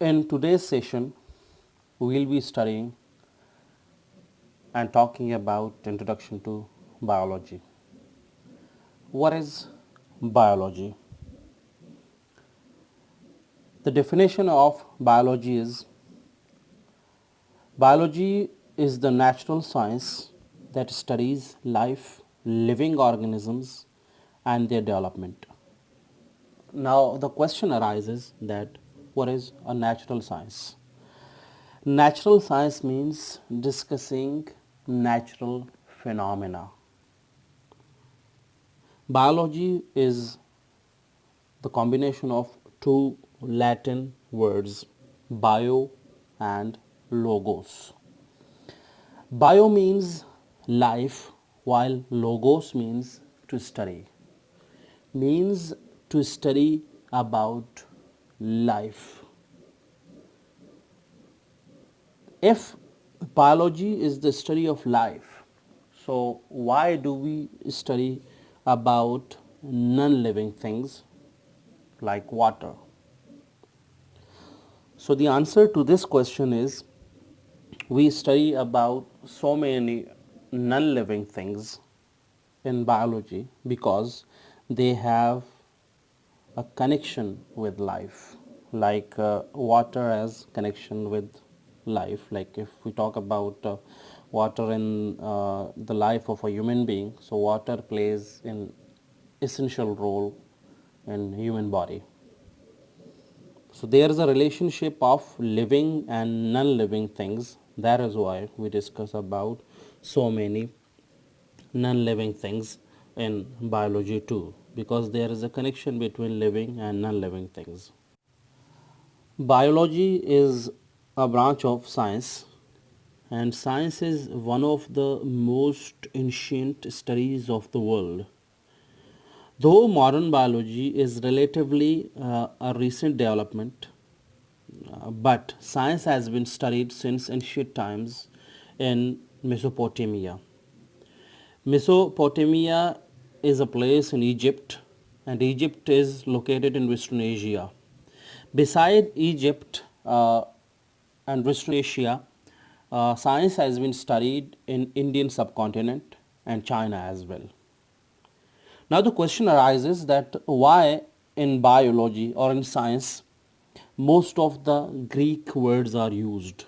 In today's session, we will be studying and talking about introduction to biology. What is biology? The definition of biology is the natural science that studies life, living organisms and their development. Now the question arises that what is a natural science? Natural science means discussing natural phenomena. Biology is the combination of two Latin words, bio and logos. Bio means life, while logos means to study. Means to study about life. If biology is the study of life, so why do we study about non-living things like water? So the answer to this question is we study about so many non-living things in biology because they have a connection with life, like water has connection with life. Like if we talk about water in the life of a human being, so water plays an essential role in human body. So there is a relationship of living and non-living things. That is why we discuss about so many non-living things in biology too, because there is a connection between living and non-living things. Biology is a branch of science, and science is one of the most ancient studies of the world. Though modern biology is relatively a recent development, but science has been studied since ancient times in Mesopotamia. Mesopotamia is a place in Egypt, and Egypt is located in Western Asia. Beside Egypt and Western Asia, science has been studied in Indian subcontinent and China as well. Now the question arises that why in biology or in science most of the Greek words are used.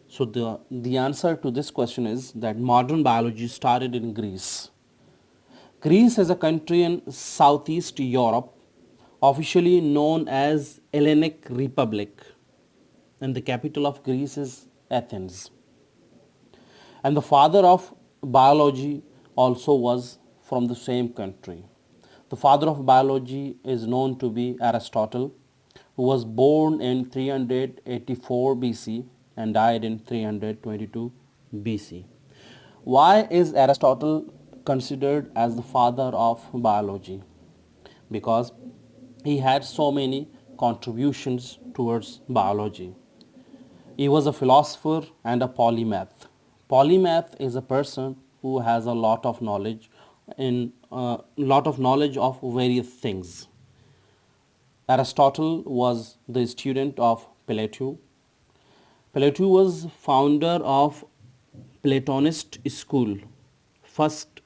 So the answer to this question is that modern biology started in Greece. Greece is a country in Southeast Europe, officially known as Hellenic Republic, and the capital of Greece is Athens. And the father of biology also was from the same country. The father of biology is known to be Aristotle, who was born in 384 BC and died in 322 BC. Why is Aristotle considered as the father of biology? Because he had so many contributions towards biology. He was a philosopher and a polymath. Polymath is a person who has a lot of knowledge of various things. Aristotle was the student of Plato. Plato was founder of Platonist school,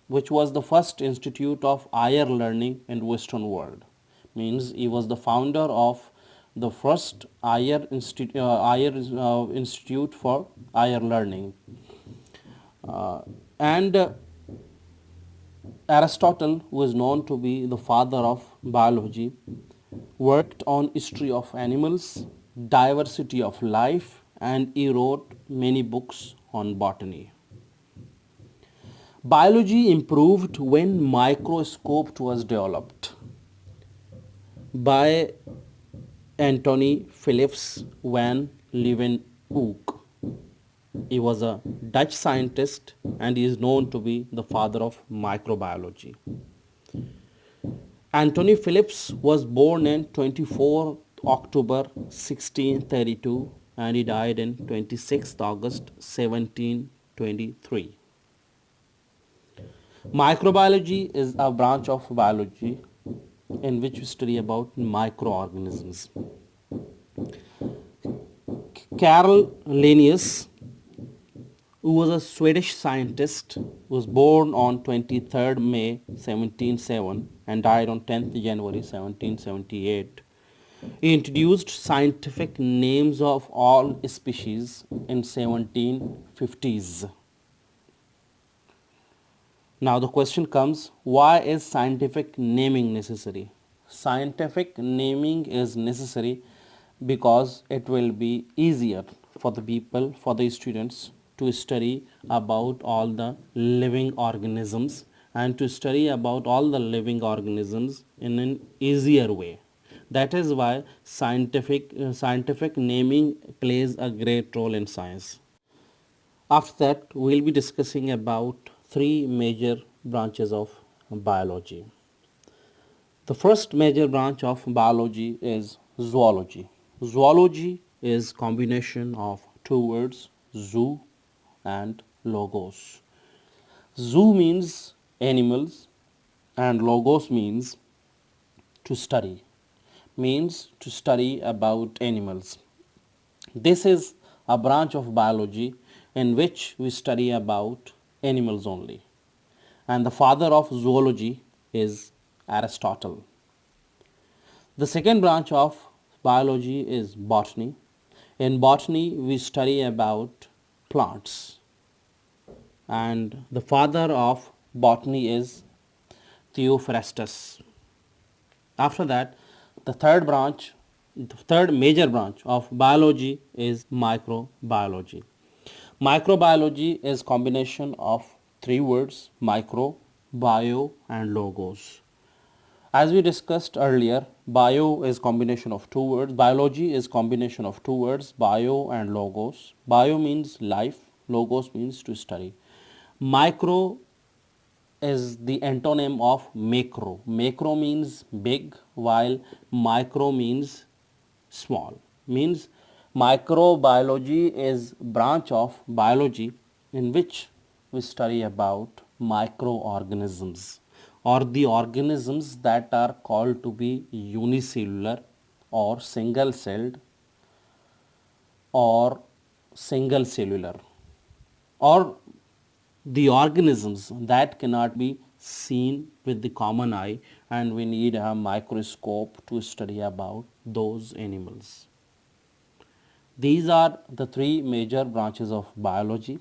which was the first institute of higher learning in Western world. Means he was the founder of the first institute for higher learning. And Aristotle, who is known to be the father of biology, worked on history of animals, diversity of life, and he wrote many books on botany. Biology improved when microscope was developed by Antony Philips van Leeuwenhoek. He was a Dutch scientist and he is known to be the father of microbiology. Antony Philips was born on 24 October 1632 and he died on 26 August 1723. Microbiology is a branch of biology in which we study about microorganisms. Carl Linnaeus, who was a Swedish scientist, was born on 23rd May 1707 and died on 10th January 1778. He introduced scientific names of all species in 1750s. Now the question comes, why is scientific naming necessary? Scientific naming is necessary because it will be easier for the people, for the students to study about all the living organisms and to study about all the living organisms in an easier way. That is why scientific naming plays a great role in science. After that, we will be discussing about three major branches of biology. The first major branch of biology is zoology. Zoology is combination of two words, zoo and logos. Zoo means animals and logos means to study, means to study about animals. This is a branch of biology in which we study about animals only. And the father of zoology is Aristotle. The second branch of biology is botany. In botany, we study about plants. And the father of botany is Theophrastus. After that, the third major branch of biology is microbiology. Microbiology is combination of three words, micro, bio and logos. As we discussed earlier, bio is combination of two words, biology is combination of two words, bio and logos. Bio means life, logos means to study. Micro is the antonym of macro. Macro means big while micro means small. Means microbiology is branch of biology in which we study about microorganisms or the organisms that are called to be unicellular or single celled or single cellular or the organisms that cannot be seen with the common eye and we need a microscope to study about those animals. These are the three major branches of biology.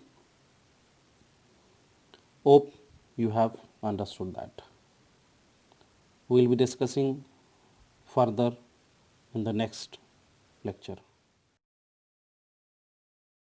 Hope you have understood that. We will be discussing further in the next lecture.